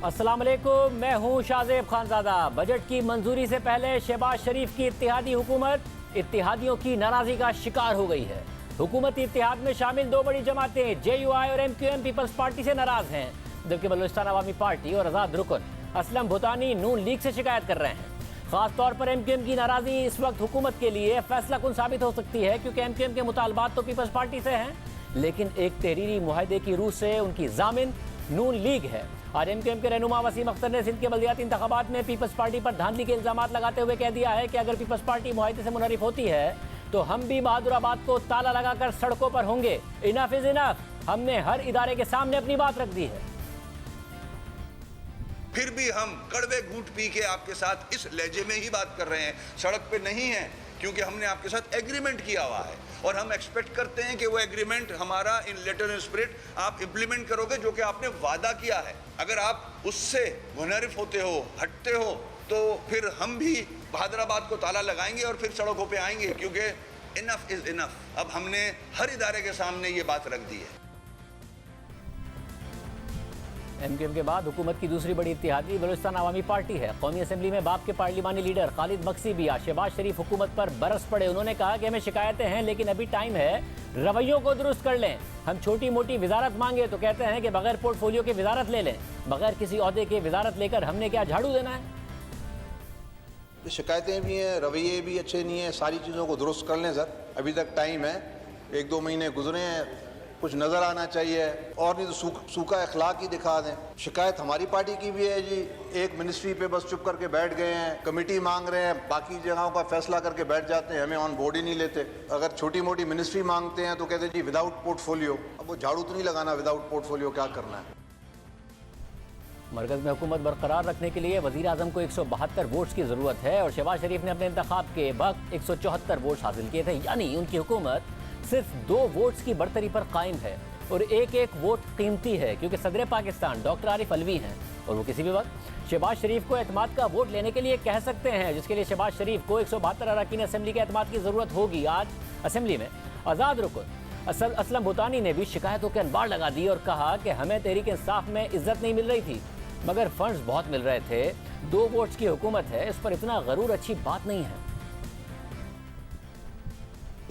अस्सलाम वालेकुम, मैं हूं शाहजेब खानजादा। बजट की मंजूरी से पहले शहबाज शरीफ की इत्तेहादी हुकूमत इत्तेहादियों की नाराजगी का शिकार हो गई है। हुकूमती इत्तेहाद में शामिल दो बड़ी जमातें JUI और MQM पीपल्स पार्टी से नाराज हैं, जबकि बलूचिस्तान अवामी पार्टी और आज़ाद रुकन असलम भूटानी नून लीग से शिकायत कर रहे हैं। खास तौर पर MQM की नाराजगी इस वक्त हुकूमत के लिए फैसला कुन साबित हो सकती है, क्योंकि MQM के मुतालबात तो पीपल्स पार्टी से हैं, लेकिन एक तहरीरी मुआहदे की रूह से उनकी जामिन नून लीग है। आज MQM के रहनुमा वसीम अख्तर ने सिंध के बल्दियाती इंतखाबात में पीपल्स पार्टी पर धांधली के इल्जामात लगाते हुए कह दिया है कि अगर पीपल्स पार्टी मुआहदे से मुनरिफ होती है तो हम भी बहादुराबाद को ताला लगाकर सड़कों पर होंगे। इनफ इज इनफ, हमने हर इदारे के सामने अपनी बात रख दी है। फिर भी हम कड़वे घूंट पी के आपके साथ इस लहजे में ही बात कर रहे हैं, सड़क पे नहीं है, क्योंकि हमने आपके साथ एग्रीमेंट किया हुआ है और हम एक्सपेक्ट करते हैं कि वो एग्रीमेंट हमारा इन लेटर एंड स्पिरिट आप इंप्लीमेंट करोगे, जो कि आपने वादा किया है। अगर आप उससे मुनरिफ होते हो, हटते हो, तो फिर हम भी बहादुराबाद को ताला लगाएंगे और फिर सड़कों पे आएंगे, क्योंकि इनफ इज इनफ। अब हमने हर इदारे के सामने ये बात रख दी है। MQM के बाद हुकूमत की दूसरी बड़ी इत्तेहादी बलूचिस्तान अवामी पार्टी है। कौमी असम्बली में बाप के पार्लिमानी लीडर खालिद मक्सी भी आज शहबाज शरीफ हुकूमत पर बरस पड़े। उन्होंने कहा कि हमें शिकायतें हैं, लेकिन अभी टाइम है, रवैयों को दुरुस्त कर लें। हम छोटी मोटी वजारत मांगे तो कहते हैं कि बगैर पोर्टफोलियो की वजारत ले लें। बगैर किसी ओहदे के वजारत लेकर हमने क्या झाड़ू देना है? शिकायतें भी हैं, रवैये भी अच्छे नहीं हैं, सारी चीज़ों को दुरुस्त कर लें सर, अभी तक टाइम है। 1-2 महीने गुजरे हैं, कुछ नज़र आना चाहिए, और नहीं तो सूखा अखलाक ही दिखा दें। शिकायत हमारी पार्टी की भी है जी, एक मिनिस्ट्री पे बस चुप करके बैठ गए हैं, कमेटी मांग रहे हैं, बाकी जगहों का फैसला करके बैठ जाते हैं, हमें ऑन बोर्ड ही नहीं लेते। अगर छोटी मोटी मिनिस्ट्री मांगते हैं तो कहते हैं जी विदाउट पोर्टफोलियो। अब वो झाड़ू तो नहीं लगाना, विदाउट पोर्टफोलियो क्या करना है। मरकज़ में हुकूमत बरकरार रखने के लिए वज़ीर आज़म को 172 वोट्स की ज़रूरत है और शहबाज शरीफ ने अपने इंतखाब के वक्त 174 वोट्स हासिल किए थे, यानी उनकी हुकूमत सिर्फ 2 वोट्स की बरतरी पर कायम है। और एक वोट कीमती है, क्योंकि सदर पाकिस्तान डॉक्टर आरिफ अलवी हैं और वो किसी भी वक्त शहबाज शरीफ को एतमाद का वोट लेने के लिए कह सकते हैं, जिसके लिए शहबाज शरीफ को 172 अरकान असम्बली के एतमाद की ज़रूरत होगी। आज असम्बली में आज़ाद रुकन असलम भूटानी ने भी शिकायतों के अनबार लगा दी और कहा कि हमें तहरीक इंसाफ में इज्जत नहीं मिल रही थी, मगर फंड्स बहुत मिल रहे थे। 2 वोट्स की हुकूमत है, इस पर इतना गरूर अच्छी बात नहीं है।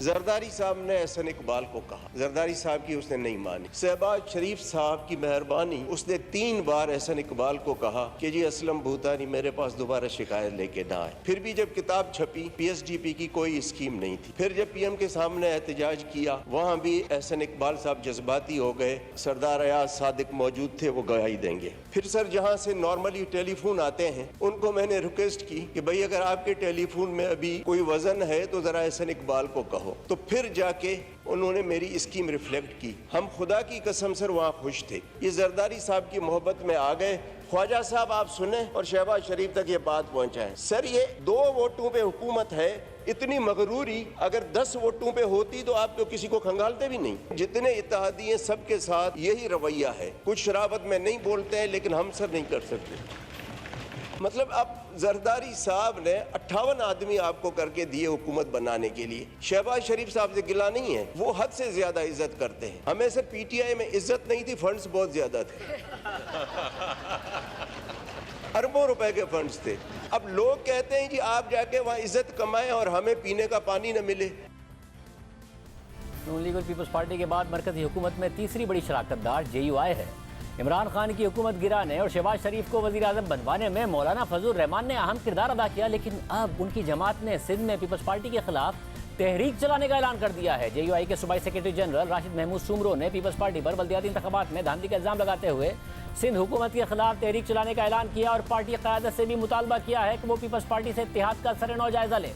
जरदारी साहब ने एहसन इकबाल को कहा, जरदारी साहब की उसने नहीं मानी। शहबाज शरीफ साहब की मेहरबानी, उसने 3 बार एहसन इकबाल को कहा कि जी असलम भूटानी मेरे पास दोबारा शिकायत लेके ना आए। फिर भी जब किताब छपी, PSDP की कोई स्कीम नहीं थी। फिर जब PM के सामने एहतजाज किया, वहाँ भी एहसन इकबाल साहब जज्बाती हो गए। सरदार अयाज सादिक मौजूद थे, वो गवाही देंगे। फिर सर जहाँ से नॉर्मली टेलीफोन आते हैं, उनको मैंने रिक्वेस्ट की कि भाई अगर आपके टेलीफोन में अभी कोई वजन है तो जरा एहसन इकबाल को कहो। तो फिर जाके उन्होंने मेरी स्कीम रिफ्लेक्ट की। हम खुदा की कसम सर वहाँ खुश थे। ये जरदारी साहब की मोहब्बत में आ गए। ख्वाजा साहब आप सुने और शहबाज शरीफ तक ये बात पहुँचाएं। सर ये 2 वोटों पे हुकूमत है, इतनी मगरूरी अगर 10 वोटों पे होती तो आप तो किसी को खंगालते भी नहीं। जितने इत्तेहादी हैं सबके साथ यही रवैया है। कुछ शराबत में नहीं बोलते हैं, लेकिन हम सर नहीं कर सकते। मतलब अब जरदारी साहब ने 58 आदमी आपको करके दिए हुकूमत बनाने के लिए। शहबाज शरीफ साहब से गिला नहीं है, वो हद से ज्यादा इज्जत करते हैं। हमें सर PTI में इज्जत नहीं थी, फंड्स बहुत ज्यादा थे। अरबों रुपए के फंड्स थे। अब लोग कहते हैं जी आप जाके वहाँ इज्जत कमाएं और हमें पीने का पानी न मिले। नून लीग और पीपल्स पार्टी के बाद मरकजी हुकूमत में तीसरी बड़ी शराकतदार JUI है। इमरान खान की हुकूमत गिराने और शहबाज शरीफ को वज़ीर आज़म बनवाने में मौलाना फजल रहमान ने अहम किरदार अदा किया, लेकिन अब उनकी जमात ने सिंध में पीपल्स पार्टी के खिलाफ तहरीक चलाने का ऐलान कर दिया है। JUI के सूबाई सेक्रेटरी जनरल राशिद महमूद सुमरो ने पीपल्स पार्टी पर बल्दियाती इंतखाबात में धांधली का इल्ज़ाम लगाते हुए सिंध हुकूमत के खिलाफ तहरीक चलाने का ऐलान किया और पार्टी क़यादत से भी मुतालबा किया है कि वो पीपल्स पार्टी से इत्तेहाद का सर-ए-नौ जायजा ले।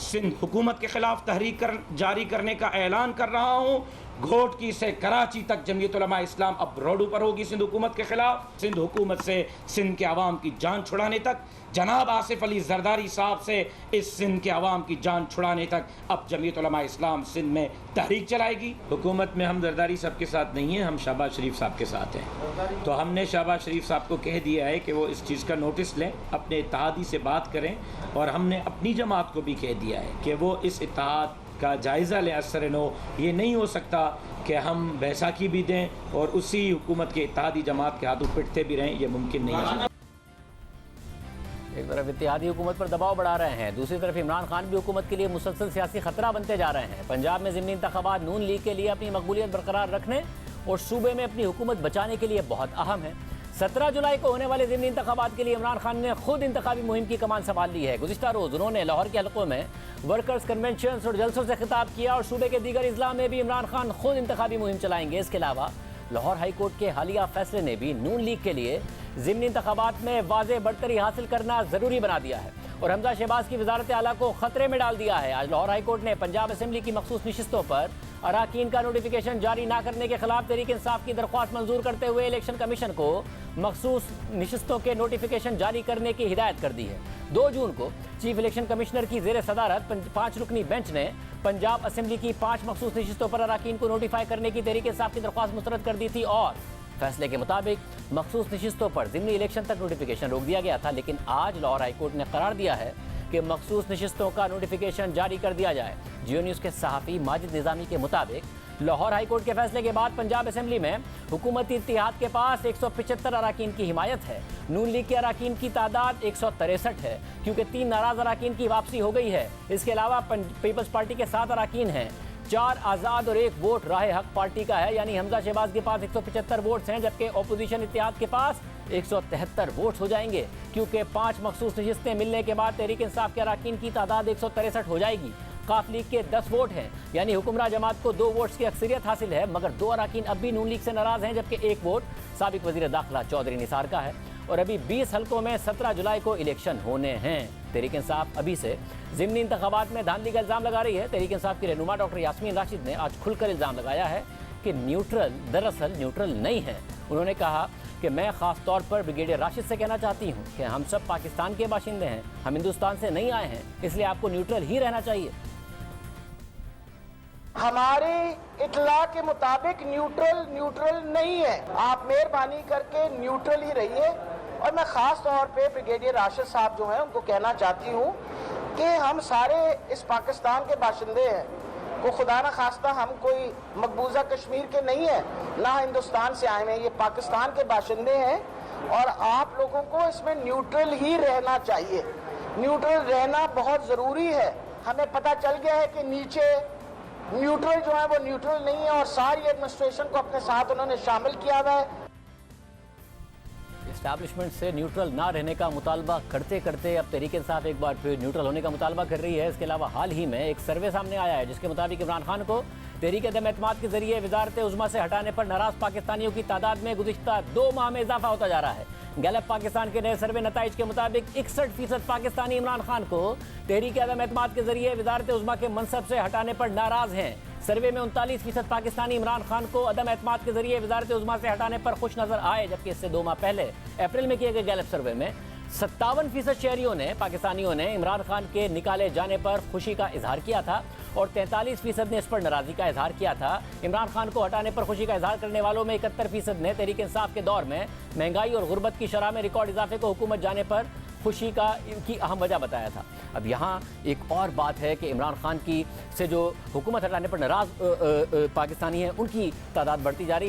सिंध हुकूमत के खिलाफ तहरीक जारी करने का ऐलान कर रहा हूँ। घोटकी से कराची तक जमीयत उलमा इस्लाम अब रोडों पर होगी सिंध हुकूमत के खिलाफ। सिंध हुकूमत से सिंध के अवाम की जान छुड़ाने तक, जनाब आसिफ अली जरदारी साहब से इस सिंध के अवाम की जान छुड़ाने तक अब जमीयत उलमा इस्लाम सिंध में तहरीक चलाएगी। हुकूमत में हम जरदारी साहब के साथ नहीं हैं, हम शहबाज शरीफ साहब के साथ हैं। तो हमने शहबाज शरीफ साहब को कह दिया है कि वो इस चीज़ का नोटिस लें, अपने इत्तेहादी से बात करें, और हमने अपनी जमात को भी कह दिया है कि वो इस इत्तेहाद का जायज़ा लें। असर नो ये नहीं हो सकता कि हम बैसाखी भी दें और उसी हुकूमत के इत्तेहादी जमात के हाथों पिटते भी रहें, ये मुमकिन नहीं है। एक तरफ इत्तेहादी हुकूमत पर दबाव बढ़ा रहे हैं, दूसरी तरफ इमरान खान भी हुकूमत के लिए मुसलसल सियासी खतरा बनते जा रहे हैं। पंजाब में ज़िमनी इंतखाबात नून लीग के लिए अपनी मकबूलियत बरकरार रखने और सूबे में अपनी हुकूमत बचाने के लिए बहुत अहम है। 17 जुलाई को होने वाले ज़िमनी इंतखाबात के लिए इमरान खान ने खुद इंतखाबी मुहिम की कमान संभाल ली है। गुज़िश्ता रोज़ उन्होंने लाहौर के हलकों में वर्कर्स कन्वेंशन और जलसों से खिताब किया और सूबे के दीगर अजला में भी इमरान खान खुद इंतखाबी मुहिम चलाएंगे। इसके अलावा लाहौर हाई कोर्ट के हालिया फैसले ने भी नून लीग के लिए ज़िमनी इंतखाबात में वाज़ेह बढ़तरी हासिल करना ज़रूरी बना दिया है और हमजा शहबाज की वजारत आला को खतरे में डाल दिया है। आज लाहौर हाई कोर्ट ने पंजाब असेंबली की मखसूस नशिस्तों पर अराकीन का नोटिफिकेशन जारी न करने के खिलाफ तहरीक इंसाफ की दरख्वास्त मंजूर करते हुए इलेक्शन कमीशन को मखसूस नशिस्तों के नोटिफिकेशन जारी करने की हिदायत कर दी है। 2 जून को चीफ इलेक्शन कमिश्नर की जेर सदारत 5 रुकनी बेंच ने पंजाब असेंबली की 5 मखसूस नशिस्तों पर अराकीन को नोटिफाई करने की तहरीक इंसाफ की दरख्वास्त मुस्तरद कर दी थी और फैसले के मुताबिक मखसूस नशिस्तों पर ज़िमनी इलेक्शन तक नोटिफिकेशन रोक दिया गया था। लेकिन आज लाहौर हाई कोर्ट ने करार दिया है कि मखसूस नशिस्तों का नोटिफिकेशन जारी कर दिया जाए। जियो न्यूज़ के सहाफ़ी माजिद निज़ामी के मुताबिक लाहौर हाई कोर्ट के फैसले के बाद पंजाब असेंबली में हुकूमती इत्तेहाद के पास 175 अराकीन की हिमायत है। नून लीग के अराकीन की तादाद 163 है क्योंकि 3 नाराज अराकीन की वापसी हो गई है। इसके अलावा पीपल्स पार्टी के 7 अराकीन हैं, 4 आज़ाद और 1 वोट राह हक पार्टी का है, यानी हमजा शहबाज के पास 175 वोट्स हैं जबकि अपोजिशन इत्तेहाद के पास 173 वोट्स हो जाएंगे क्योंकि 5 मखसूस नशिस्तें मिलने के बाद तहरीक इंसाफ के अराकीन की तादाद 163 हो जाएगी। काफ लीग के 10 वोट हैं, यानी हुक्मरान जमात को 2 वोट्स की अक्सरियत हासिल है, मगर 2 अराकीन अब भी नून लीग से नाराज हैं जबकि 1 वोट साबिक वजीर दाखिला चौधरी निसार का है। और अभी 20 हलकों में 17 जुलाई को इलेक्शन होने हैं। तहरीक इंसाफ अभी से ज़िमनी इंतखाबात में धांधली का इल्ज़ाम लगा रही है। तहरीक इंसाफ की रहनुमा डॉक्टर यास्मीन राशिद ने आज खुलकर इल्ज़ाम लगाया है कि न्यूट्रल दरअसल न्यूट्रल नहीं है। उन्होंने कहा कि मैं ख़ास तौर पर ब्रिगेडियर राशिद से कहना चाहती हूँ कि हम सब पाकिस्तान के बाशिंदे हैं, हम हिंदुस्तान से नहीं आए हैं, इसलिए आपको न्यूट्रल ही रहना चाहिए। हमारे इतला के मुताबिक न्यूट्रल नहीं है, आप मेहरबानी करके न्यूट्रल ही रहिए। और मैं ख़ास तौर पे ब्रिगेडियर राशिद साहब जो हैं उनको कहना चाहती हूँ कि हम सारे इस पाकिस्तान के बाशिंदे हैं, को खुदा न खास्ता हम कोई मकबूजा कश्मीर के नहीं है, ना हिंदुस्तान से आए हैं, ये पाकिस्तान के बाशिंदे हैं और आप लोगों को इसमें न्यूट्रल ही रहना चाहिए। न्यूट्रल रहना बहुत ज़रूरी है। हमें पता चल गया है कि नीचे न्यूट्रल जो है वो न्यूट्रल नहीं है और सारी एडमिनिस्ट्रेशन को अपने साथ उन्होंने शामिल किया हुआ है। एस्टैब्लिशमेंट से न्यूट्रल ना रहने का मुतालबा करते करते अब तहरीक इंसाफ एक बार फिर न्यूट्रल होने का मुतालबा कर रही है। इसके अलावा हाल ही में एक सर्वे सामने आया है जिसके मुताबिक इमरान खान को तहरीक अदम एतमाद के जरिए वजारत उज़्मा से हटाने पर नाराज पाकिस्तानियों की तादाद में गुज़िश्ता 2 माह में इजाफा होता जा रहा है। गैलप पाकिस्तान के नए सर्वे नताइज के मुताबिक 61% पाकिस्तानी इमरान खान को तहरीक अदम एतमाद के जरिए वजारत उज़्मा के मनसब से हटाने पर नाराज हैं। सर्वे में 39% पाकिस्तानी इमरान खान को अदम एतमाद के जरिए वजारत उज़्मा से हटाने पर खुश नजर आए, जबकि इससे 2 माह पहले अप्रैल में किए गए गैलप सर्वे में 57% शहरियों ने पाकिस्तानियों ने इमरान खान के निकाले जाने पर खुशी का इजहार किया था और 43% ने इस पर नाराज़गी का इजहार किया था। इमरान खान को हटाने पर खुशी का इजहार करने वालों में 71% ने तहरीक इंसाफ के दौर में महंगाई और गुर्बत की शरह में रिकॉर्ड इजाफे को हुकूमत जाने पर खुशी की अहम वजह बताया था। अब यहाँ एक और बात है कि इमरान खान की से जो हुकूमत हटाने पर नाराज़ पाकिस्तानी हैं उनकी तादाद बढ़ती जा रही है।